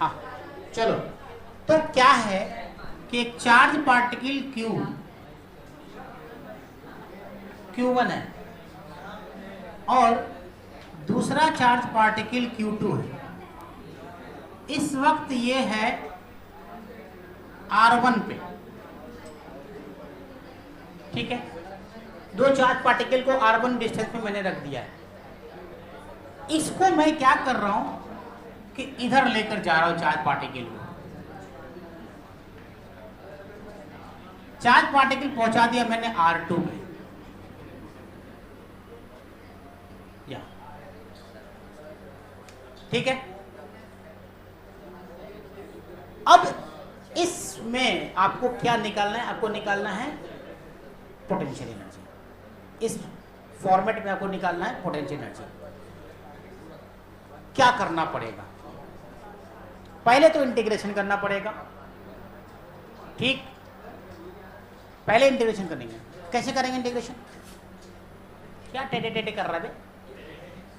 हाँ चलो, तो क्या है कि एक चार्ज पार्टिकल Q1 है और दूसरा चार्ज पार्टिकल Q2 है। इस वक्त ये है R1 पे, ठीक है। दो चार्ज पार्टिकल को R1 डिस्टेंस पे मैंने रख दिया है। इसको मैं क्या कर रहा हूं कि इधर लेकर जा रहा हूं चार्ज पार्टिकल को। चार्ज पार्टिकल पहुंचा दिया मैंने R2 में, या ठीक है। अब इसमें आपको क्या निकालना है? आपको निकालना है पोटेंशियल एनर्जी। इस फॉर्मेट में आपको निकालना है पोटेंशियल एनर्जी। क्या करना पड़ेगा? पहले तो इंटीग्रेशन करना पड़ेगा, ठीक। पहले इंटीग्रेशन करेंगे। कैसे करेंगे इंटीग्रेशन? क्या टेढ़े टेढ़े कर रहा है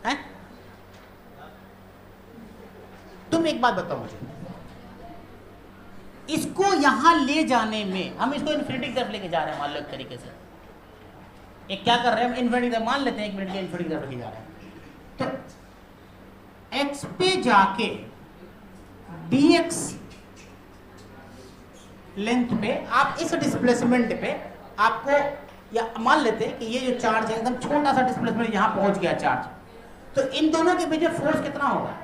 हैं? तुम एक बात बताओ मुझे, इसको यहां ले जाने में, हम इसको इन्फिनिटी की तरफ लेके जा रहे हैं, मान लो एक तरीके से। एक क्या कर रहे हैं हम, इन्फिनिटी की तरफ मान लेते हैं, 1 मिनट के इन्फिनिटी की तरफ लेके जा रहे हैं। तो x पे जाके dx लेंथ पे आप इस डिस्प्लेसमेंट पे आपको, या मान लेते हैं कि ये जो चार्ज है एकदम छोटा सा डिस्प्लेसमेंट, यहां पहुंच गया चार्ज, तो इन दोनों के बीच फोर्स कितना होगा?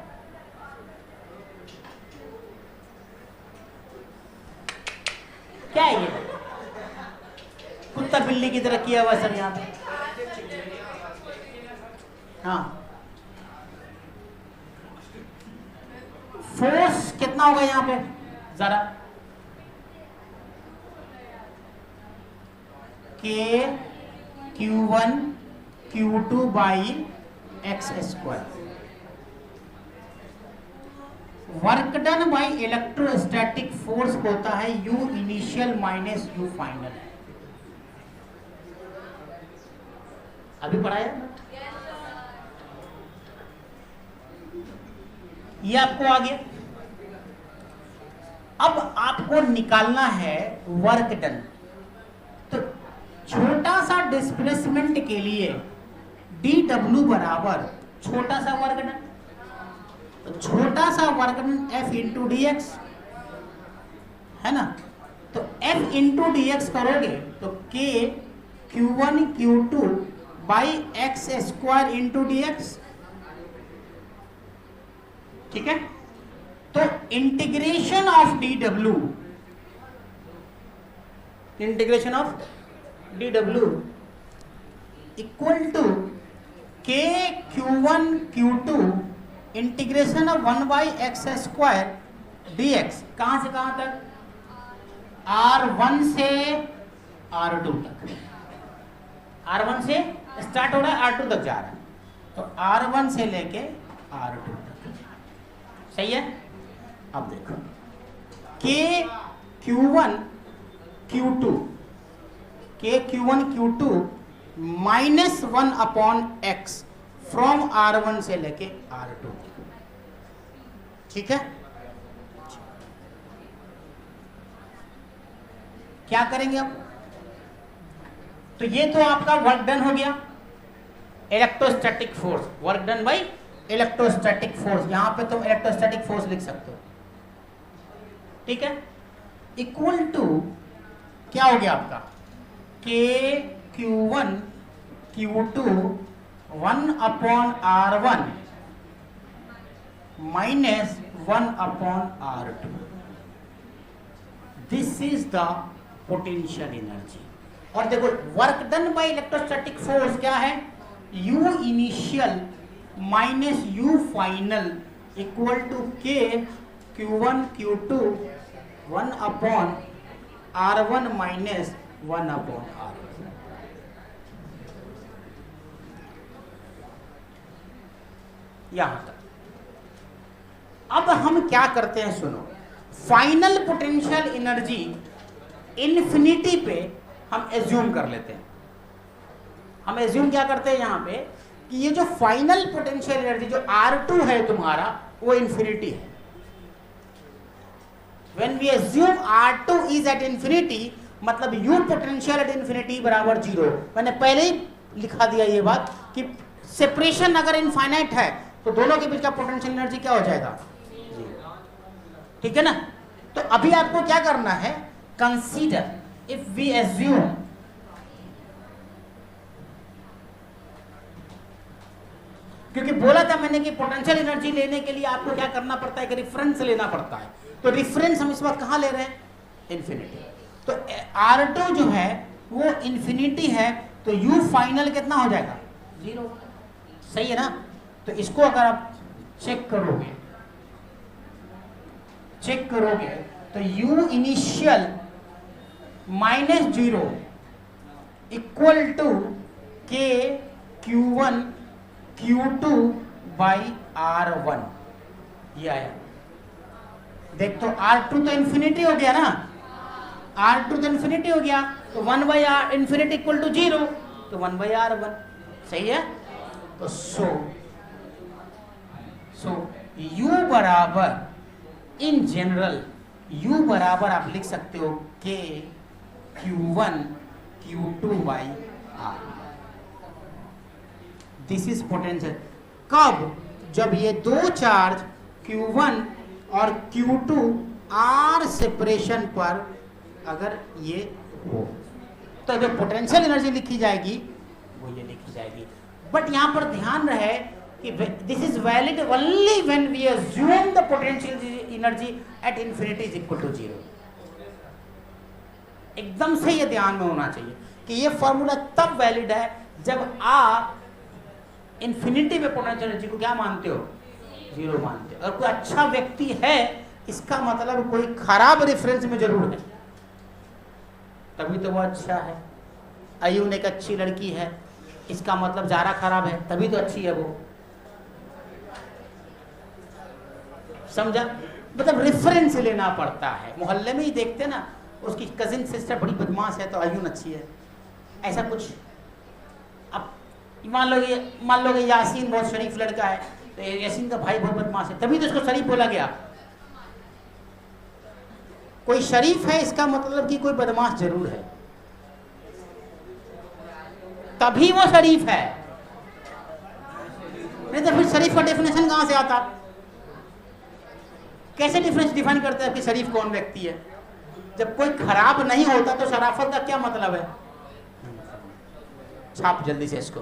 क्या है ये? कुत्ता बिल्ली की तरह किया हुआ सब यहां पे। हाँ, फोर्स कितना होगा यहां पे जरा? K Q1 Q2 by x square. Work done by electrostatic force होता है U initial minus U final. अभी पढ़ाया ये आपको आ गया। अब आपको निकालना है वर्क डन। तो छोटा सा डिस्प्लेसमेंट के लिए dW बराबर छोटा सा वर्क डन, तो छोटा सा work done F into dx है ना। तो F इंटू dx करोगे तो K Q1 Q2 by x square into dx, ठीक है। तो integration of dW, integration of dW equal to K Q1 Q2 integration of 1 by x square dx। कहां से कहां तक? R1 से R2 तक। R1 से स्टार्ट हो रहा है, R2 तक जा रहा है, तो R1 से लेके R2 तक, सही है। अब देखो K Q1 Q2, K Q1 Q2 minus 1 upon x from R1 से लेके R2, ठीक है। क्या करेंगे अब? तो ये तो आपका वर्क डन हो गया, electrostatic force, work done by electrostatic force. यहां पे तुम इलेक्ट्रोस्टैटिक फोर्स लिख सकते हो, ठीक है। इक्वल टू क्या हो गया आपका? K Q1 Q2 1 upon R1 minus 1 upon R2। This is the potential energy. और देखो work done by electrostatic force क्या है? U initial minus U final equal to K Q1 Q2 1 upon R1 minus 1 upon R2। यहां तक। अब हम क्या करते हैं सुनो, फाइनल पोटेंशियल एनर्जी इन्फिनिटी पे हम एज्यूम कर लेते हैं। हम एज्यूम क्या करते हैं यहां पे कि ये जो फाइनल पोटेंशियल एनर्जी जो R2 है तुम्हारा, वो इन्फिनिटी है। When we assume R2 is at infinity, मतलब U पोटेंशियल एट इंफिनिटी बराबर 0। मैंने पहले ही लिखा दिया ये बात कि सेपरेशन अगर इनफाइनाइट है तो दोनों के बीच का पोटेंशियल एनर्जी क्या हो जाएगा, ठीक है ना। तो अभी आपको क्या करना है, कंसीडर इफ वी एज्यूम क्योंकि बोला था मैंने कि पोटेंशियल एनर्जी लेने के लिए आपको क्या करना पड़ता है, कि रेफरेंस लेना पड़ता है। तो रेफरेंस हम इस वक्त कहां ले रहे हैं, इंफिनिटी। तो R2 जो है वो इंफिनिटी है, तो U फाइनल कितना हो जाएगा, 0। सही है ना। तो इसको अगर आप चेक करोगे तो U initial -0 equal to K Q1 Q2 by R1, ये आया। देख तो R2 तो इंफिनिटी हो गया ना, R2 तो इंफिनिटी हो गया, तो 1 by R infinity equal to 0, तो 1 बाई R1। सही है। तो सो U बराबर इन जनरल U बराबर आप लिख सकते हो K Q1 Q2 by R। This is potential. कब, जब ये दो चार्ज Q1 और Q2 R सेपरेशन पर अगर ये हो, तो जो पोटेंशियल एनर्जी लिखी जाएगी वो ये लिखी जाएगी। बट यहां पर ध्यान रहे कि this is valid only when we assume the potential energy at infinity is equal to 0। एकदम से ये ध्यान में होना चाहिए कि ये फॉर्मूला तब वैलिड है जब आप इंफिनिटी में पोटेंशियल एनर्जी को क्या मानते हो, 0 मानते हो। और कोई अच्छा व्यक्ति है इसका मतलब कोई खराब रेफरेंस में जरूर है, तभी तो वो अच्छा है। अयून एक अच्छी लड़की है, इसका मतलब जारा खराब है, तभी तो अच्छी है वो। समझा, मतलब रेफरेंस लेना पड़ता है। मोहल्ले में ही देखते ना, उसकी कजिन सिस्टर बड़ी बदमाश है तो अयून अच्छी है, ऐसा कुछ। अब मान लो कि यासीन बहुत शरीफ लड़का है, तो यासीन का भाई बहुत बदमाश है, तभी तो उसको शरीफ बोला गया। कोई शरीफ है इसका मतलब कि कोई बदमाश जरूर है, तभी वो शरीफ है, नहीं तो फिर शरीफ का डेफिनेशन कहां से आता। कैसे डिफरेंस डिफाइन करते हैं कि शरीफ कौन व्यक्ति है। जब कोई खराब नहीं होता तो शराफत का क्या मतलब है। छाप जल्दी से इसको।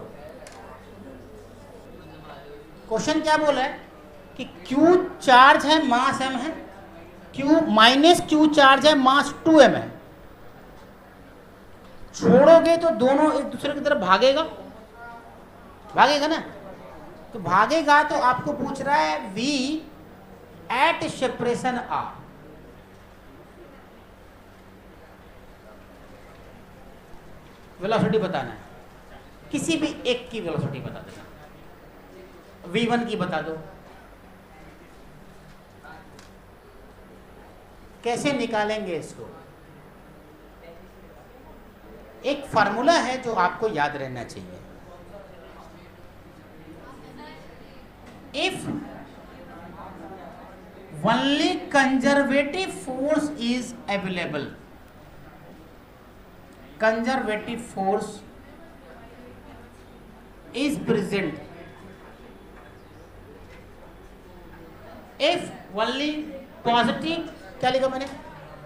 क्वेश्चन क्या बोला है कि Q चार्ज है, मास m है, Q माइनस Q चार्ज है, मास 2m है। छोड़ोगे तो दोनों एक दूसरे की तरफ भागेगा ना। तो भागेगा तो आपको पूछ रहा है V at separation R। Velocity बताना है, किसी भी एक की वेलोसिटी बता देना। V1 की बता दो। कैसे निकालेंगे इसको, एक फार्मूला है जो आपको याद रहना चाहिए। If only conservative force is available, conservative force is present, if only positive, क्या लिखा मैंने,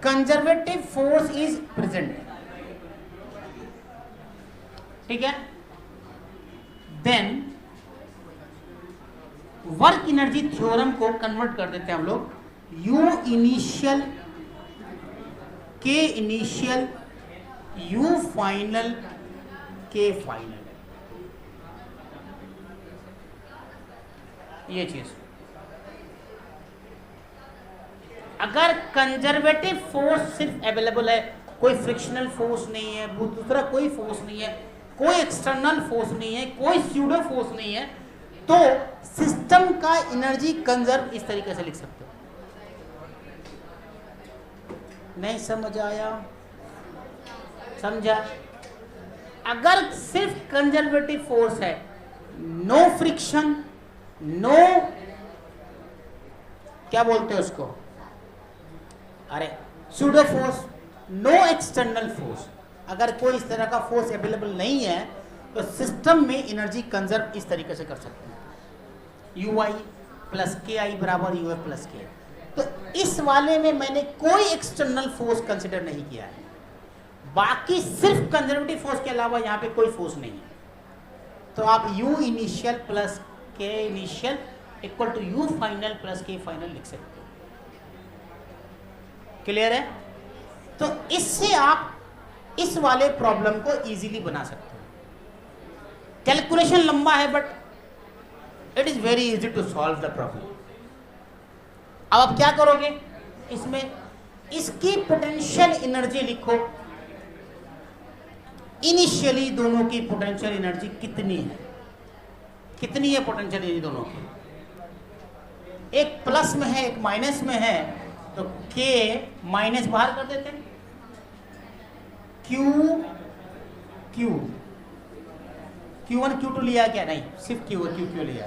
conservative force is present, ठीक है, then वर्क एनर्जी थ्योरम को कन्वर्ट कर देते हैं हम लोग, U initial, K initial, U final, K final, ये चीज। अगर कंजर्वेटिव फोर्स सिर्फ अवेलेबल है, कोई फ्रिक्शनल फोर्स नहीं है, दूसरा कोई फोर्स नहीं है, कोई एक्सटर्नल फोर्स नहीं है, कोई स्यूडो फोर्स नहीं है, तो सिस्टम का एनर्जी कंजर्व इस तरीके से लिख सकते हो। नहीं समझ आया, समझा। अगर सिर्फ कंजर्वेटिव फोर्स है, नो फ्रिक्शन, नो क्या बोलते हैं उसको, अरे pseudo force, no external force, अगर कोई इस तरह का फोर्स अवेलेबल नहीं है तो सिस्टम में एनर्जी कंजर्व इस तरीके से कर सकते हैं, यू आई प्लस के आई बराबर यू एफ प्लस के। तो इस वाले में मैंने कोई एक्सटर्नल फोर्स कंसिडर नहीं किया है, बाकी सिर्फ कंजर्वेटिव फोर्स के अलावा यहाँ पे कोई फोर्स नहीं है। तो आप U initial plus K initial equal to U final plus K final लिख सकते हो। क्लियर है? तो इससे आप इस वाले प्रॉब्लम को इजीली बना सकते हो। कैलकुलेशन लंबा है but it is very easy to solve the problem. अब आप क्या करोगे, इसमें इसकी पोटेंशियल एनर्जी लिखो, इनिशियली दोनों की पोटेंशियल एनर्जी कितनी है, कितनी है पोटेंशियल एनर्जी दोनों की, एक प्लस में है एक माइनस में है, तो के माइनस बाहर कर देते हैं, क्यू क्यू Q1 Q2 लिया क्या, नहीं सिर्फ Q लिया,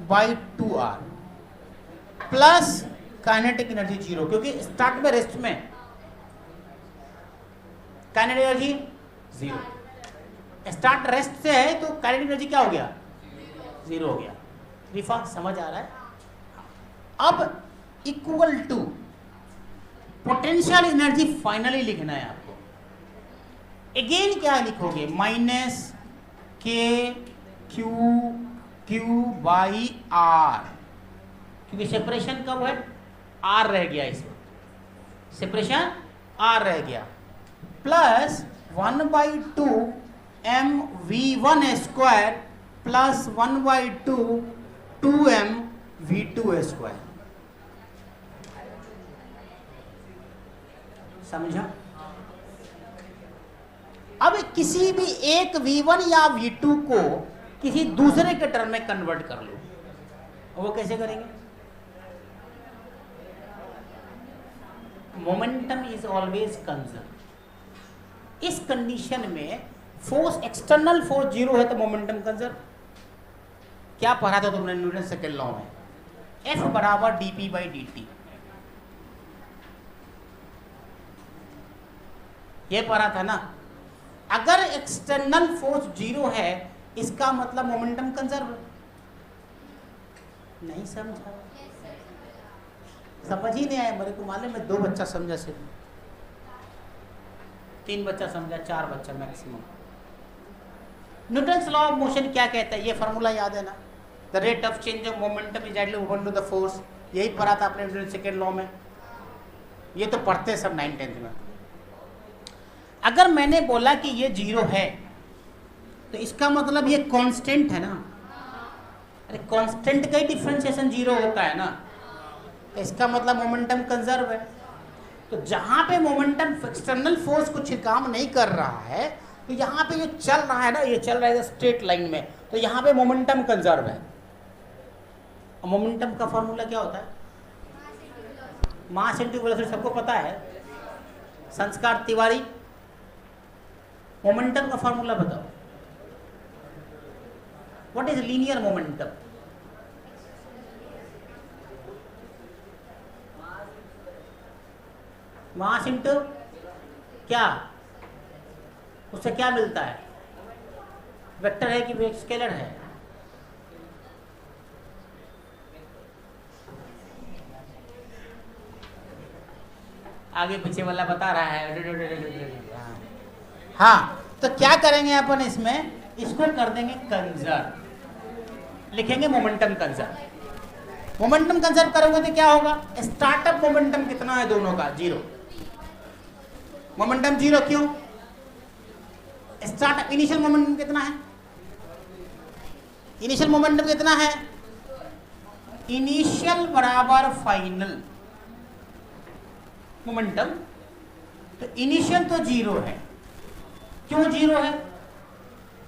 by 2R plus kinetic energy 0, क्योंकि स्टार्ट में रेस्ट में काइनेटिक एनर्जी 0, स्टार्ट रेस्ट से है तो काइनेटिक एनर्जी क्या हो गया, 0 हो गया। रिफा समझ आ रहा है? अब equal to potential energy finally लिखना है आपको। अगेन क्या लिखोगे, minus K Q by R, क्योंकि सेपरेशन कब है, आर रह गया, इसमें सेपरेशन आर रह गया, plus 1/2 m v1 square plus 1/2 2m v2 square. समझा? अब किसी भी एक v1 या v2 को किसी दूसरे के टर्म में कन्वर्ट कर लो, वो कैसे करेंगे? Momentum is always conserve. इस कंडीशन में फोर्स एक्सटर्नल फोर्स 0 है तो मोमेंटम कंजर्व। क्या पढ़ा था तुमने न्यूटन सेकंड लॉ में, F बराबर dp/dt, ये पढ़ा था ना। अगर एक्सटर्नल फोर्स 0 है इसका मतलब मोमेंटम कंजर्व। नहीं समझा? समझ ही नहीं आया मेरे को मालूम है, 2 बच्चा समझा, सिर्फ 3 बच्चा समझा, 4 बच्चा maximum. Newton's law of motion क्या कहता है, ये फार्मूला याद है ना, the rate of change of momentum is equal to the force. यही पढ़ा था आपने न्यूटन सेकेंड लॉ में, ये तो पढ़ते हैं सब 9th-10th में। अगर मैंने बोला कि ये 0 है तो इसका मतलब ये कांस्टेंट है ना, अरे कांस्टेंट का ही डिफरेंशिएशन 0 होता है ना, तो इसका मतलब मोमेंटम कंजर्व है। तो जहां पे मोमेंटम एक्सटर्नल फोर्स कुछ काम नहीं कर रहा है, तो यहाँ पे जो चल रहा है ना, ये चल रहा है स्ट्रेट लाइन में, तो यहाँ पे मोमेंटम कंजर्व है। मोमेंटम का फॉर्मूला क्या होता है, मास इनटू वेलोसिटी, सबको पता है, संस्कार तिवारी। मोमेंटम का फॉर्मूला बताओ, what is linear momentum? Mass into क्या, उससे क्या मिलता है, वेक्टर है कि स्केलर है? आगे पीछे वाला बता रहा है। हाँ, तो क्या करेंगे अपन इसमें, इसको कर देंगे कंजर्व, लिखेंगे मोमेंटम कंजर्व। मोमेंटम कंजर्व करोगे तो क्या होगा, स्टार्टअप मोमेंटम कितना है दोनों का, 0। मोमेंटम 0 क्यों, स्टार्टअप इनिशियल मोमेंटम कितना है, इनिशियल मोमेंटम कितना है, इनिशियल बराबर फाइनल मोमेंटम। तो इनिशियल तो 0 है, क्यों 0 है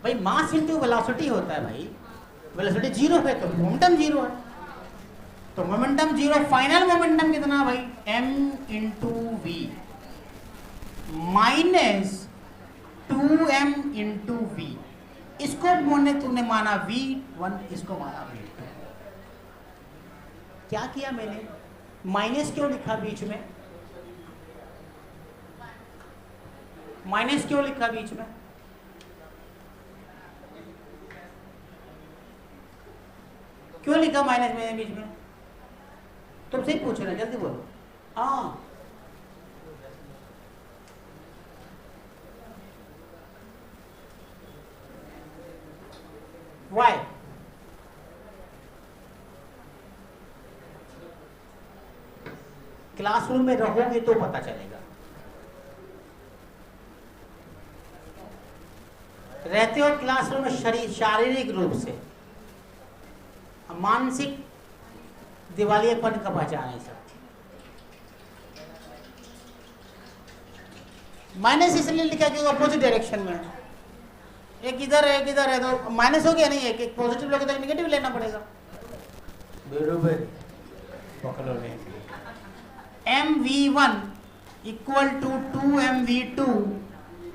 भाई, मास इंटू वेलोसिटी होता है भाई, वेलोसिटी 0 है तो मोमेंटम 0 है, तो मोमेंटम 0, फाइनल मोमेंटम कितना भाई, m into v minus 2m into v. इसको तुमने माना v1, इसको माना v2। क्या किया मैंने, माइनस क्यों लिखा बीच में, माइनस क्यों लिखा बीच में? क्यों लिखा माइनस में बीच में? तुमसे ही पूछ रहे हैं, जल्दी बोलो। हाँ, वाई? क्लासरूम में रहोगे तो पता चलेगा। रहते हो क्लासरूम में शारीरिक रूप से, मानसिक दिवालियेपन का पहचान है सब। माइनस इसलिए लिखा क्योंकि अपोजिट डायरेक्शन में है, एक इधर है एक इधर है, तो माइनस हो गया नहीं, एक पॉजिटिव लोगे तो नेगेटिव लेना पड़ेगा। बरोबर पकड़ो नहीं। mv1 इक्वल टू 2mv2,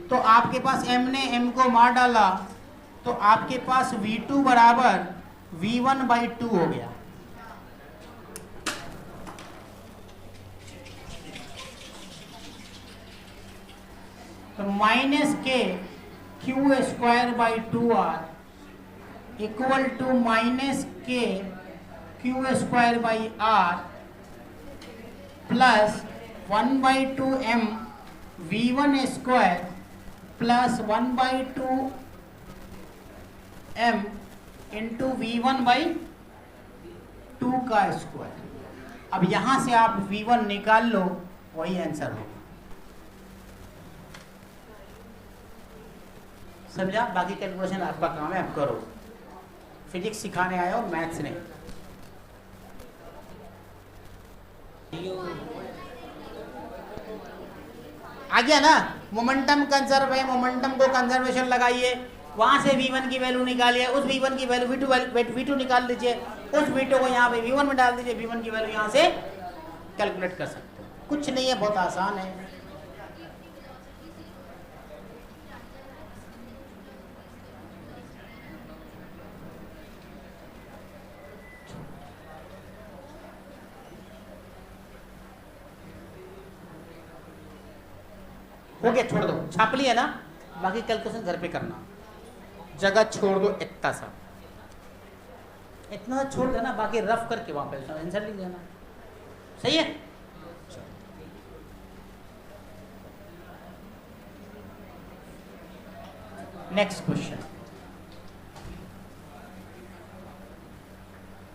तो आपके पास m ने m को मार डाला, तो आपके पास v2 बराबर v1/2 हो गया। तो माइनस के q²/2r इक्वल टू माइनस के q²/r plus 1/2m v1² plus 1/2m into v1/2 का स्क्वायर। अब यहां से आप v1 निकाल लो, वही आंसर होगा। समझा? बाकी कैलकुलेशन आपका काम है, आप करो। फिजिक्स सिखाने आए हो, मैथ्स नहीं। आ गया ना? मोमेंटम कंजर्व है, मोमेंटम को कंजर्वेशन लगाइए, वहां से v1 की वैल्यू निकालिए, उस v1 की वैल्यू v2 निकाल लीजिए, उस v2 को यहाँ पे v1 में डाल दीजिए, v1 की वैल्यू यहाँ से कैलकुलेट कर सकते हो। कुछ नहीं है, बहुत आसान है। हो गया, छोड़ दो, छाप लिया ना, बाकी कैलकुलेशन घर पे करना, जगह छोड़ दो इतना सा, इतना छोड़ देना, बाकी रफ करके वहां पे आंसर लिख देना। सही है? Next question,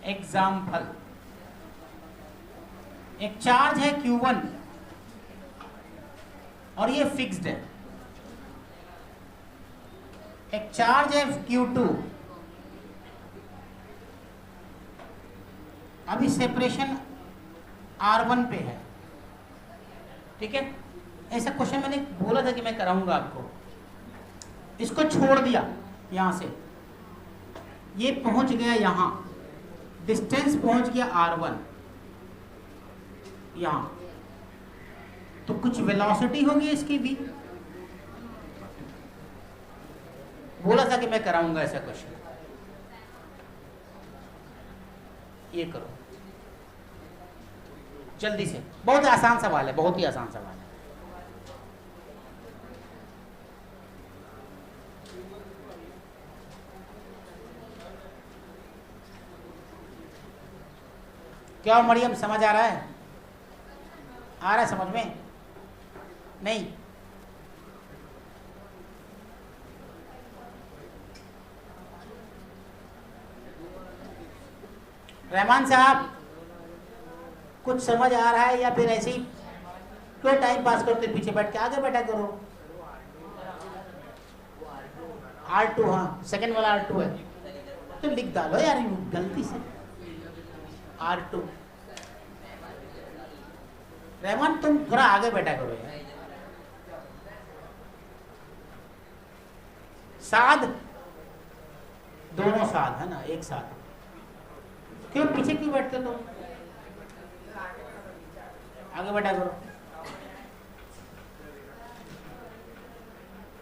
example. एक चार्ज है Q1 और ये फिक्स्ड है। एक चार्ज है Q2, अभी सेपरेशन R1 पे है। ठीक है? ऐसा क्वेश्चन मैंने बोला था कि मैं कराऊंगा आपको। इसको छोड़ दिया यहां से, ये पहुंच गया यहां, डिस्टेंस पहुंच गया R1 यहां, तो कुछ वेलोसिटी होगी इसकी भी। बोला था कि मैं कराऊंगा ऐसा क्वेश्चन। ये करो जल्दी से, बहुत आसान सवाल है, बहुत ही आसान सवाल है। क्या मरियम, समझ आ रहा है? आ रहा है समझ में? नहीं? रहमान साहब, कुछ समझ आ रहा है या फिर ऐसे ही क्यों टाइम पास करते, पीछे बैठ के आगे बैठा करो। R2, हाँ सेकंड वाला R2 है, तो लिख डालो यार गलती से R2। रहमान तुम थोड़ा आगे बैठा करो यार। साथ, दोनों साथ है ना, एक साथ। क्यों पीछे क्यों बैठते तुम? आगे बैठा करो।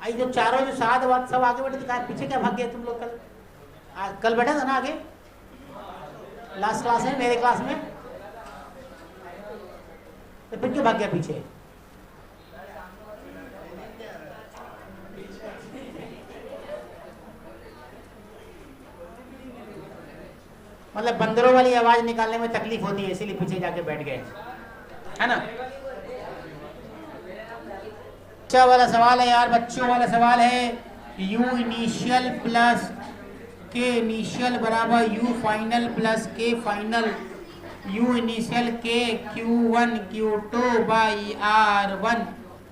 आई जो चारों जो साथ बात सब आगे बैठे, दिखा पीछे क्या भाग गया तुम लोग? कल बैठा था ना आगे, लास्ट क्लास में, मेरे क्लास में, तो फिर क्यों भाग गया पीछे? मतलब बंदरों वाली आवाज निकालने में तकलीफ होती है, इसीलिए पीछे जाके बैठ गए, है ना। बच्चा वाला सवाल है यार, बच्चों वाला सवाल है। You initial plus K initial बराबर you final plus K final, you initial के Q1 Q2 by R1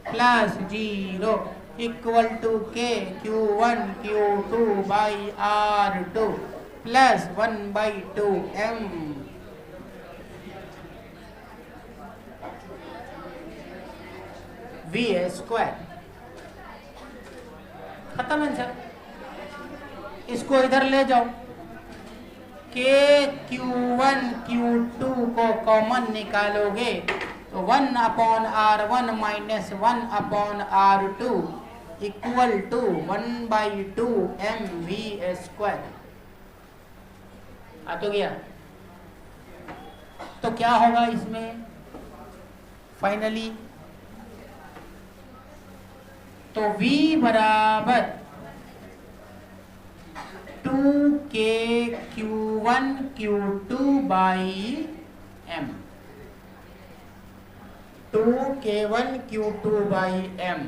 plus 0 equal to के Q1 Q2 by R2 plus 1/2m। v square. खत्म आंसर। इसको इधर ले जाओ, के Q1 Q2 को कॉमन निकालोगे तो 1/R1 minus 1/R2 equal to 1/2m v square. आ तो गया। तो क्या होगा इसमें फाइनली, तो v बराबर 2k Q1 Q2 by m, 2k1 Q2 by m,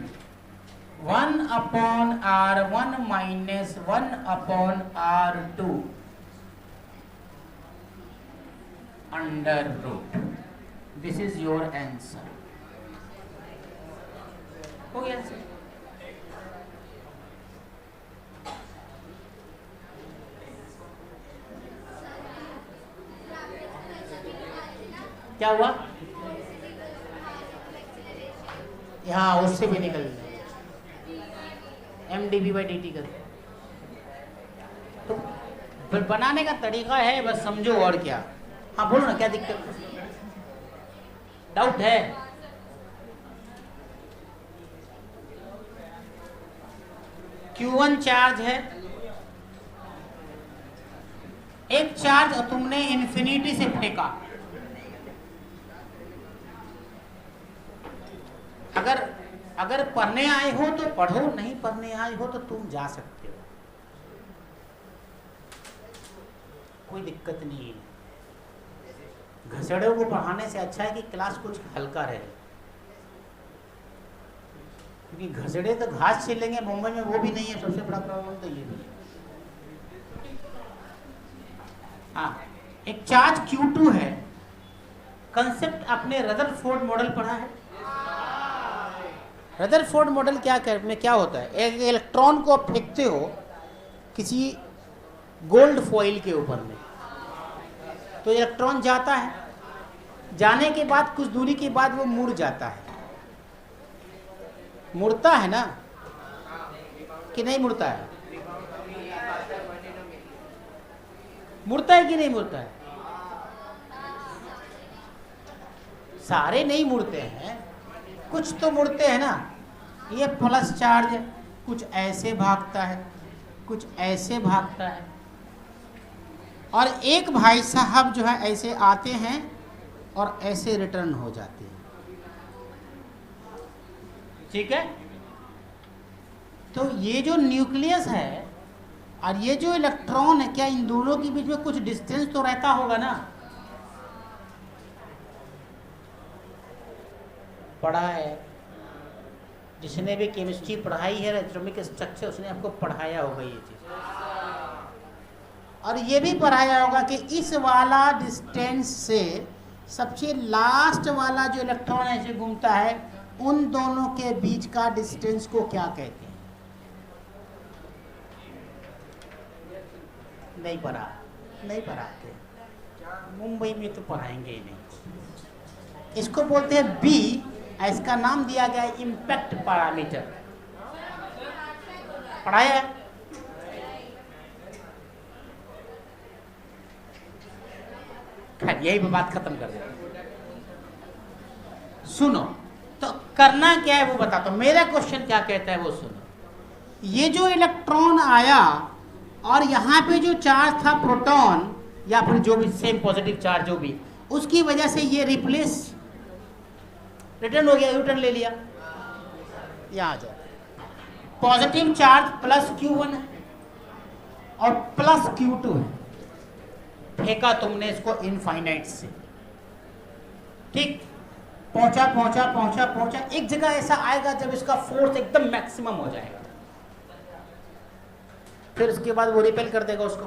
1/R1 minus 1/R2 under root. This is your answer. हो गया आंसर। क्या हुआ यहाँ, उससे भी निकल mdv/dt कर। तो बनाने का तरीका है, बस समझो और क्या। हाँ बोलो ना, क्या दिक्कत, डाउट है? Q1 चार्ज है, एक चार्ज तुमने इन्फिनिटी से फेंका। अगर पढ़ने आए हो तो पढ़ो, नहीं पढ़ने आए हो तो तुम जा सकते हो, कोई दिक्कत नहीं है। घसड़े को पढ़ाने से अच्छा है कि क्लास कुछ हल्का रहे, क्योंकि घसड़े तो घास छीलेंगे, मुंबई में वो भी नहीं है, सबसे बड़ा प्रॉब्लम तो ये भी है। हाँ, एक चार्ज Q2 है, कंसेप्ट आपने रदरफोर्ड मॉडल पढ़ा है? रदरफोर्ड मॉडल में क्या होता है, एक इलेक्ट्रॉन को आप फेंकते हो किसी गोल्ड फॉइल के ऊपर में, तो इलेक्ट्रॉन जाता है, जाने के बाद कुछ दूरी के बाद वो मुड़ जाता है। मुड़ता है ना कि नहीं मुड़ता है? मुड़ता है कि नहीं मुड़ता है? सारे नहीं मुड़ते हैं, कुछ तो मुड़ते हैं ना। ये प्लस चार्ज कुछ ऐसे भागता है, कुछ ऐसे भागता है, और एक भाई साहब जो है ऐसे आते हैं और ऐसे रिटर्न हो जाते हैं। ठीक है, तो ये जो न्यूक्लियस है और ये जो इलेक्ट्रॉन है, क्या इन दोनों के बीच में कुछ डिस्टेंस तो रहता होगा ना? पढ़ा है, जिसने भी केमिस्ट्री पढ़ाई है, एटॉमिक स्ट्रक्चर, उसने आपको पढ़ाया होगा ये चीज। और ये भी पढ़ाया होगा कि इस वाला डिस्टेंस से सबसे लास्ट वाला जो इलेक्ट्रॉन ऐसे घूमता है, उन दोनों के बीच का डिस्टेंस को क्या कहते हैं? नहीं पढ़ा, नहीं पढ़ाते, मुंबई में तो पढ़ाएंगे ही नहीं। इसको बोलते हैं बी, इसका नाम दिया गया है इम्पैक्ट पैरामीटर। पढ़ाया है? खैर यही बात खत्म कर देते। सुनो, तो करना क्या है वो बताता हूं। मेरा क्वेश्चन क्या कहता है वो सुनो। ये जो इलेक्ट्रॉन आया और यहाँ पे जो चार्ज था प्रोटॉन या फिर जो भी सेम पॉजिटिव चार्ज जो भी, उसकी वजह से ये रिप्लेस रिटर्न हो गया, रिटर्न ले लिया। यहाँ आ जाओ, पॉजिटिव चार्ज प्लस Q1 है और प्लस Q2 है। फेंका तुमने इसको इनफाइनाइट से, ठीक, पहुंचा पहुंचा पहुंचा पहुंचा, एक जगह ऐसा आएगा जब इसका फोर्स एकदम मैक्सिमम हो जाएगा, फिर उसके बाद वो रिपेल कर देगा उसको।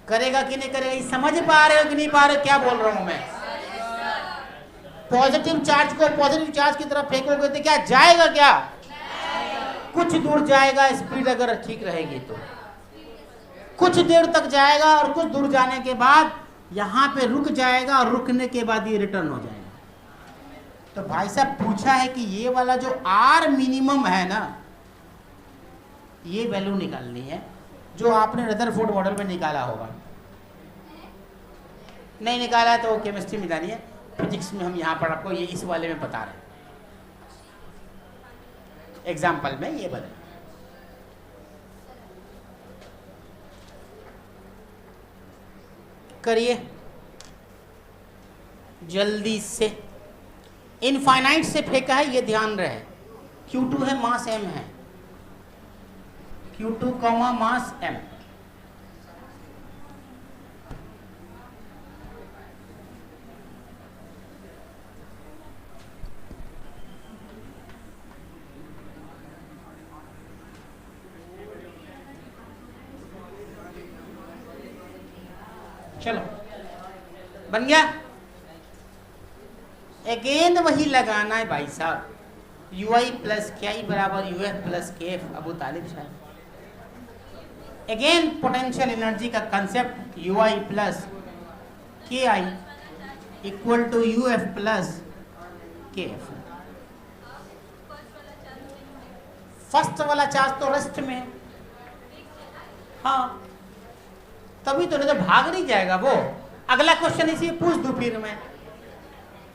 करेगा कि नहीं करेगा? ये समझ पा रहे हो कि नहीं पा रहे हो क्या बोल रहा हूं मैं? पॉजिटिव चार्ज को पॉजिटिव चार्ज की तरफ फेंकोगे तो क्या जाएगा? क्या कुछ दूर जाएगा, स्पीड अगर ठीक रहेगी तो कुछ देर तक जाएगा, और कुछ दूर जाने के बाद यहाँ पे रुक जाएगा, और रुकने के बाद ये रिटर्न हो जाएगा। तो भाई साहब पूछा है कि ये वाला जो आर मिनिमम है ना, ये वैल्यू निकालनी है जो आपने रदरफोर्ड मॉडल में निकाला होगा। नहीं निकाला है तो केमिस्ट्री में जानिए, फिजिक्स में हम यहाँ पर आपको ये इस वाले में बता रहे हैं, एग्जाम्पल में ये बता करिए जल्दी से। इनफाइनाइट से फेंका है, ये ध्यान रहे। Q2 है, मास m है, Q2 मास m। चलो बन गया। अगेन वही लगाना है भाई साहब, UI प्लस KI बराबर UF plus KF, Abu Talib साहब। अगेन पोटेंशियल एनर्जी का concept, UI plus KI equal to UF plus KF। First वाला चार्ज तो रेस्ट में है, हाँ, तभी तो नहीं तो भाग नहीं जाएगा वो। अगला क्वेश्चन इसी पूछ दूं फिर मैं।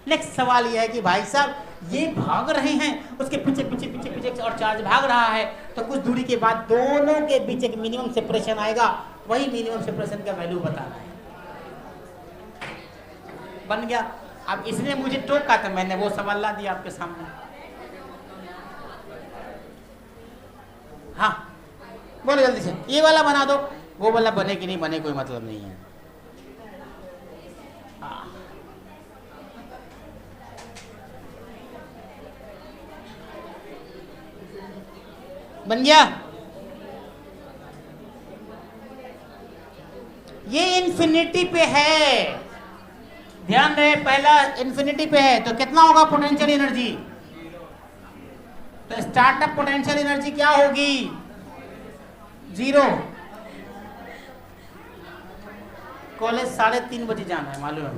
नेक्स्ट सवाल यह है कि भाई साहब ये भाग रहे हैं, उसके पीछे पीछे पीछे पीछे और चार्ज भाग रहा है, तो कुछ दूरी के बाद दोनों के बीच एक मिनिमम सेपरेशन आएगा, वही मिनिमम सेपरेशन का वैल्यू बताना है। बन गया। अब इसने मुझे टोका तो मैंने वो सवाल ला दिया आपके सामने। हाँ बोलो जल्दी से, ये वाला बना दो, वो वाला बने कि नहीं बने कोई मतलब नहीं है। बन गया। ये इन्फिनिटी पे है, ध्यान रहे, पहला इन्फिनिटी पे है, तो कितना होगा पोटेंशियल एनर्जी? तो स्टार्टअप पोटेंशियल एनर्जी क्या होगी? 0। कॉलेज 3:30 बजे जाना है, मालूम है।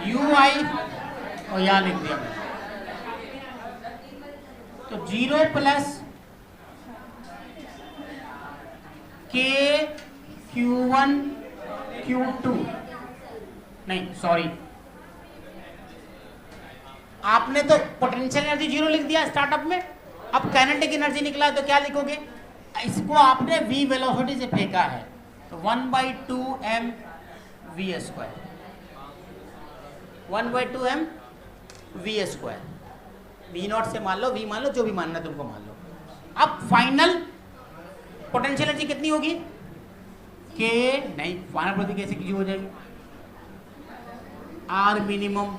UI और यहाँ लिख दिया मैंने, तो 0 प्लस K Q1 Q2, नहीं सॉरी, आपने तो पोटेंशियल एनर्जी 0 लिख दिया स्टार्टअप में, अब काइनेटिक एनर्जी निकला है तो क्या लिखोगे? इसको आपने v वेलोसिटी से फेंका है, तो 1/2 m v², 1/2 m v², v0 से मान लो, v मान लो, जो भी मानना तुमको मान लो। अब फाइनल पोटेंशियल एनर्जी कितनी होगी? k नहीं, फाइनल प्रति कैसे की हो जाएगी? R minimum.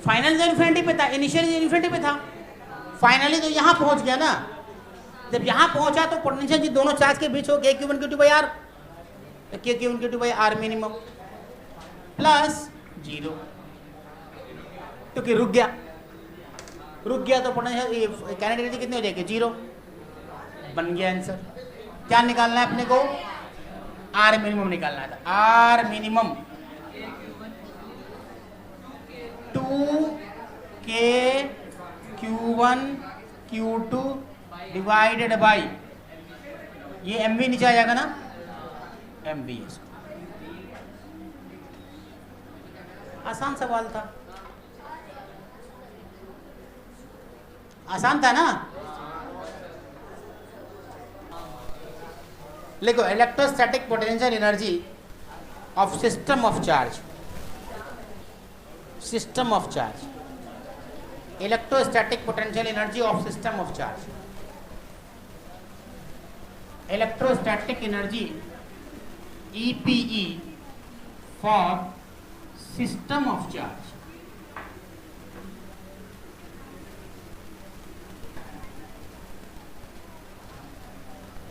फाइनल जो इन्फिनिटी पे था, इनिशियली इन्फिनिटी पे था, फाइनली तो यहाँ पहुंच गया ना। जब यहाँ पहुंचा तो पोटेंशियल जी दोनों चार्ज के बीच हो गया Q1 Q2/R, तो Q1 Q2/R मिनिमम प्लस 0, क्योंकि रुक गया तो पोटेंशियल काइनेटिक एनर्जी कितनी हो जाएगी? 0। बन गया आंसर। क्या निकालना है अपने को? R मिनिमम निकालना है। R minimum 2K Q1 Q2 divided by, ये MV नीचे आ जाएगा ना, MV। आसान सवाल था, आसान था ना। लिखो electrostatic potential energy of system of charge, system of charge. Electrostatic potential energy of system of charge, electrostatic energy EPE for system of charge.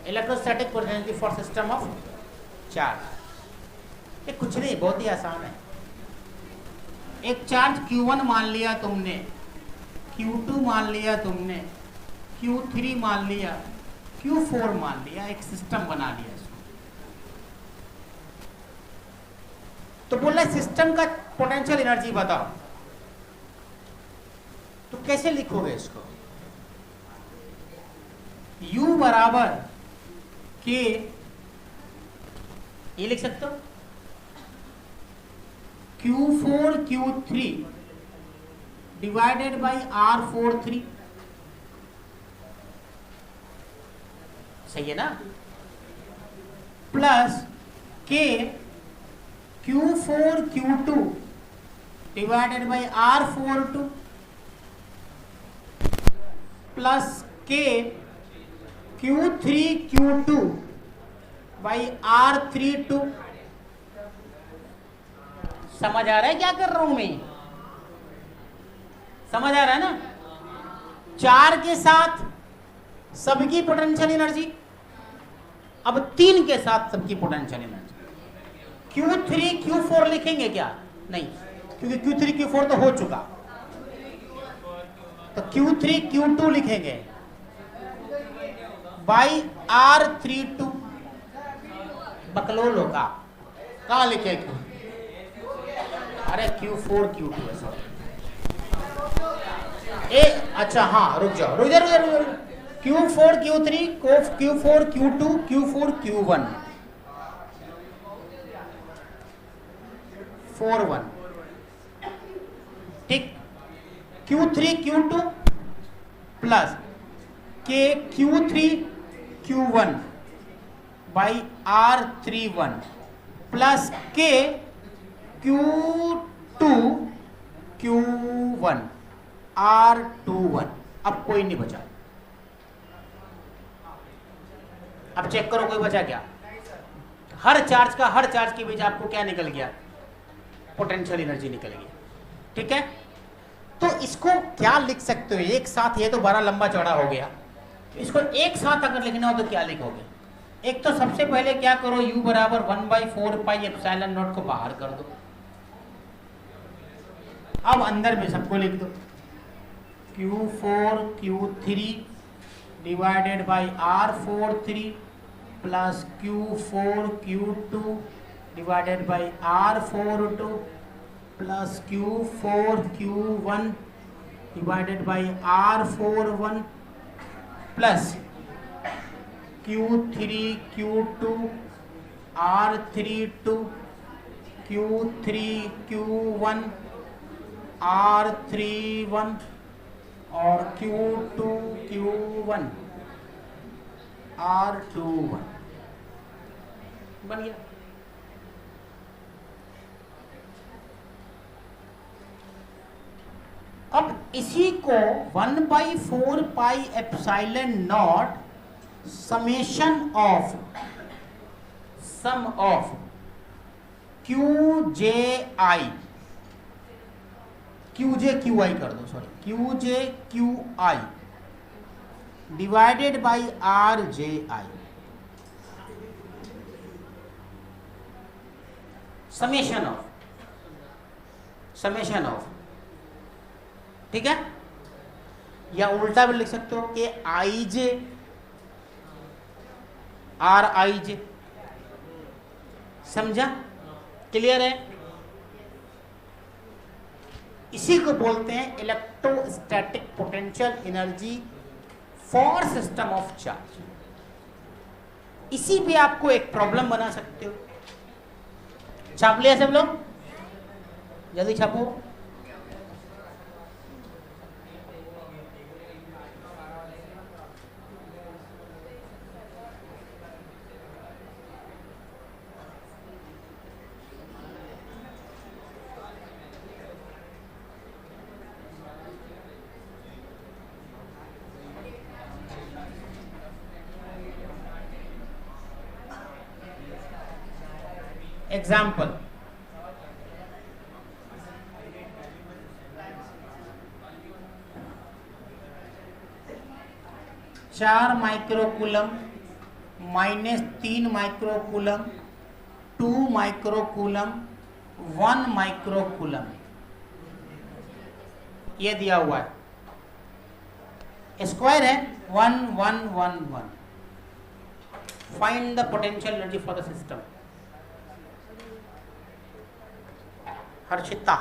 Electrostatic potential for system of charge. ये कुछ नहीं, बहुत ही आसान है। एक चार्ज Q1 मान लिया तुमने, Q2 मान लिया तुमने, Q3 मान लिया, Q4 मान लिया, एक सिस्टम बना लिया इसको। तो बोला सिस्टम का पोटेंशियल एनर्जी बताओ, तो कैसे लिखोगे इसको? U बराबर K, ये लिख सकते हो, Q4 Q3 divided by R43, सही है ना, plus K Q4 Q2 divided by R42 plus K Q3 Q2 by R32। समझ आ रहा है क्या कर रहा हूं मैं? समझ आ रहा है ना? 4 के साथ सबकी पोटेंशियल एनर्जी, अब 3 के साथ सबकी पोटेंशियल एनर्जी। Q3 Q4 लिखेंगे क्या? नहीं, क्योंकि Q3 Q4 तो हो चुका, तो Q3 Q2 लिखेंगे बाई R32। बकलोल होगा, कहाँ लिखे Q? अरे Q4 Q2 है, सॉरी। अच्छा हाँ, रुक जाओ, रुक जाओ। Q4 Q3 Q4 Q2 Q4 Q1 41, ठीक। Q3 Q2 plus K Q3 Q1 by R31 plus K Q2 Q1 R21। अब कोई नहीं बचा, अब चेक करो कोई बचा क्या? हर चार्ज के बीच आपको क्या निकल गया? पोटेंशियल एनर्जी निकल गई, ठीक है। तो इसको क्या लिख सकते हो एक साथ? ये तो बड़ा लंबा चौड़ा हो गया, इसको एक साथ अगर लिखना हो तो क्या लिखोगे? एक तो सबसे पहले क्या करो, U बराबर 1/4 पाई एप्सिलॉन नॉट को बाहर कर दो। अब अंदर में सबको लिख दो, Q4 Q3 divided by R43 plus Q4 Q2 divided by R42 plus Q4 Q1 divided by R41 plus Q3 Q2 R32 Q3 Q1 R31 और Q2 Q1 R21 बन गया। अब इसी को 1/4 pi epsilon naught summation of sum of QJI QJ कर दो, sorry, QJ divided by RJI summation of, ठीक है। या उल्टा भी लिख सकते हो कि IJ RIJ। समझा? क्लियर है? इसी को बोलते हैं electrostatic potential energy for system of charge. इसी पे आपको एक प्रॉब्लम बना सकते हो। छाप लिया सब लोग? जल्दी छापो। एग्जाम्पल, चार microcoulomb minus 3 microcoulomb 2 microcoulomb 1 microcoulomb, ये दिया हुआ है, स्क्वायर है 1 1 1 1। Find the potential energy for the system. Harshita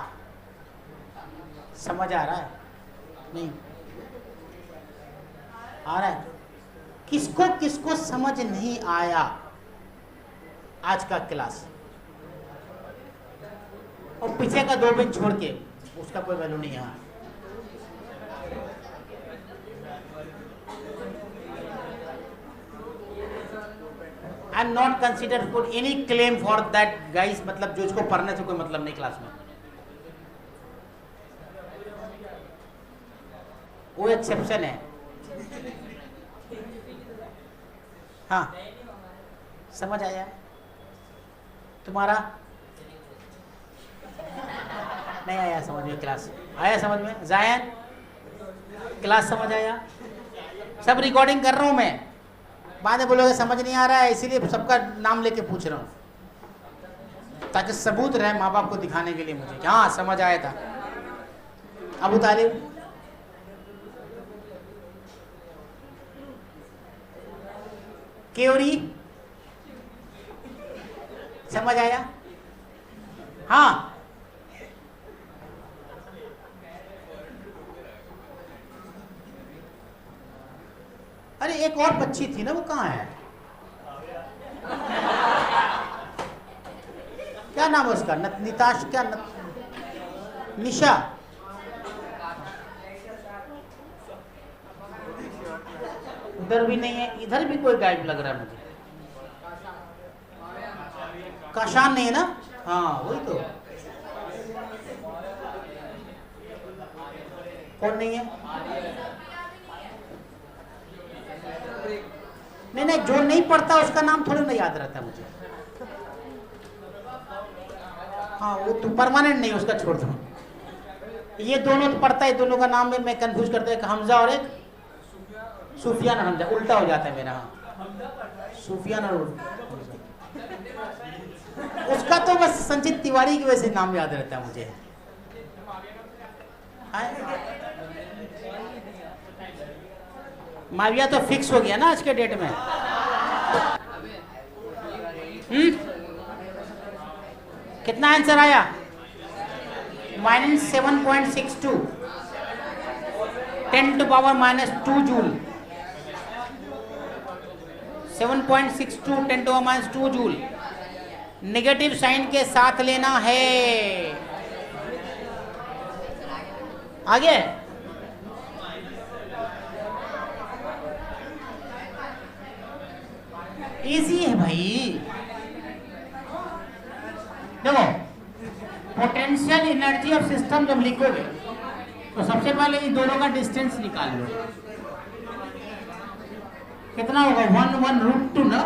समझ आ रहा है? नहीं आ रहा है? किसको किसको समझ नहीं आया आज का क्लास? और पीछे का 2 बेंच छोड़ के, उसका कोई वैल्यू नहीं है। I am not consider for any claim for that guys, मतलब जो इसको पढ़ने से कोई मतलब नहीं क्लास में, वो एक्सेप्शन है। हाँ समझ आया तुम्हारा? नहीं आया समझ में? क्लास आया समझ में? जायन क्लास समझ आया? सब रिकॉर्डिंग कर रहा हूं मैं, बाद में बोलोगे समझ नहीं आ रहा है, इसीलिए सबका नाम लेके पूछ रहा हूं ताकि सबूत रहे माँ बाप को दिखाने के लिए मुझे, हाँ समझ आया था। अबू तालिब क्योरी समझ आया? हाँ अरे एक और बच्ची थी ना, वो कहाँ है? क्या नाम है उसका? निताश क्या निशा? उधर भी नहीं है, इधर भी कोई गायब लग रहा है मुझे। काशान नहीं है ना? हाँ वही तो। कौन नहीं है? नहीं, जो नहीं पढ़ता उसका नाम थोड़ी ना याद रहता मुझे। हाँ वो तो परमानेंट नहीं, उसका छोड़ दो। ये दोनों तो पढ़ता है, दोनों का नाम में मैं कंफ्यूज करता है, एक हमजा और एक सुफियान। हमजा उल्टा हो जाता है मेरा। हाँ सुफियान और उसका तो बस संचित तिवारी की वजह से नाम याद रहता है मुझे। माविया तो फिक्स हो गया ना आज के डेट में। कितना आंसर आया? -7.62 10⁻⁻² जूल। 7.62 10⁻⁻² जूल। नेगेटिव साइन के साथ लेना है। आगे इजी है भाई। देखो पोटेंशियल एनर्जी ऑफ सिस्टम जब लिखोगे तो सबसे पहले इन दोनों का डिस्टेंस निकाल लो। कितना होगा? 1 √2 ना?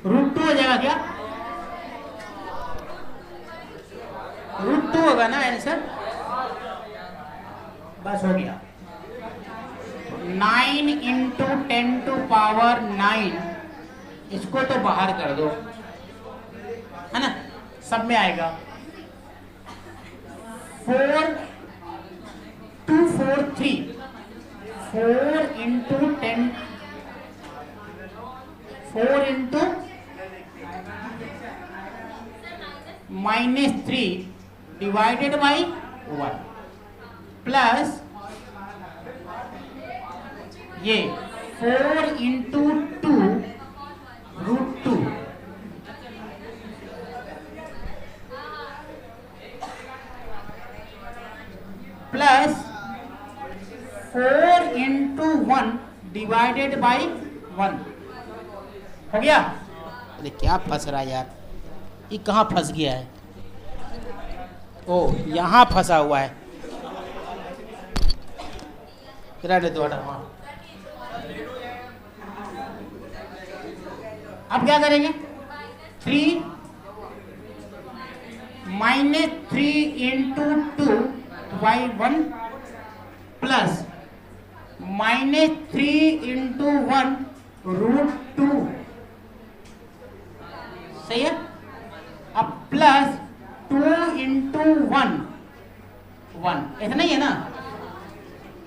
√2 हो जाएगा क्या? √2 होगा ना आंसर? बस हो गया। 9 × 10⁹ इसको तो बाहर कर दो, है ना? सब में आएगा। 4 2 4 3 4 × 10 4 × -3 डिवाइडेड बाई 1 प्लस ये 4 × 2 √2 प्लस 4 × 1 डिवाइडेड बाई 1 हो गया। अरे क्या फंस रहा है यार, ये कहाँ फंस गया है? ओ यहाँ फंसा हुआ है। रहने दो, हटा। हाँ अब क्या करेंगे? 3 minus 3 into 2 y 1 plus minus 3 into 1 root 2, सही है। अब प्लस 2 इंटू 1 इतना ही है ना,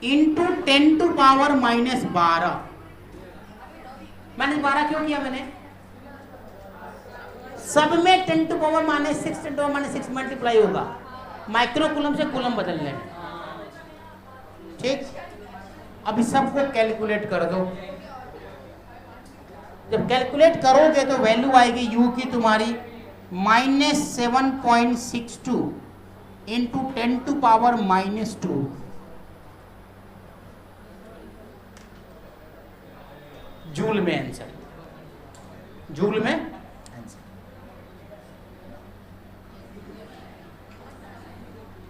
into 10 to power minus 12। Minus 12 क्यों किया मैंने? सब में 10 to power minus 6 10 to power minus 6 multiply होगा, माइक्रो कूलम से कूलम बदल लें, ठीक। अभी सबको कैलकुलेट कर दो। जब कैलकुलेट करोगे तो वैल्यू आएगी u की तुम्हारी minus 7.62 into 10 to power minus 2। Joule में आंसर, जूल में आंसर।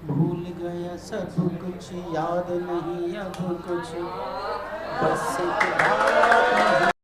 भूल गया सब कुछ, याद नहीं अब कुछ, बस एक बात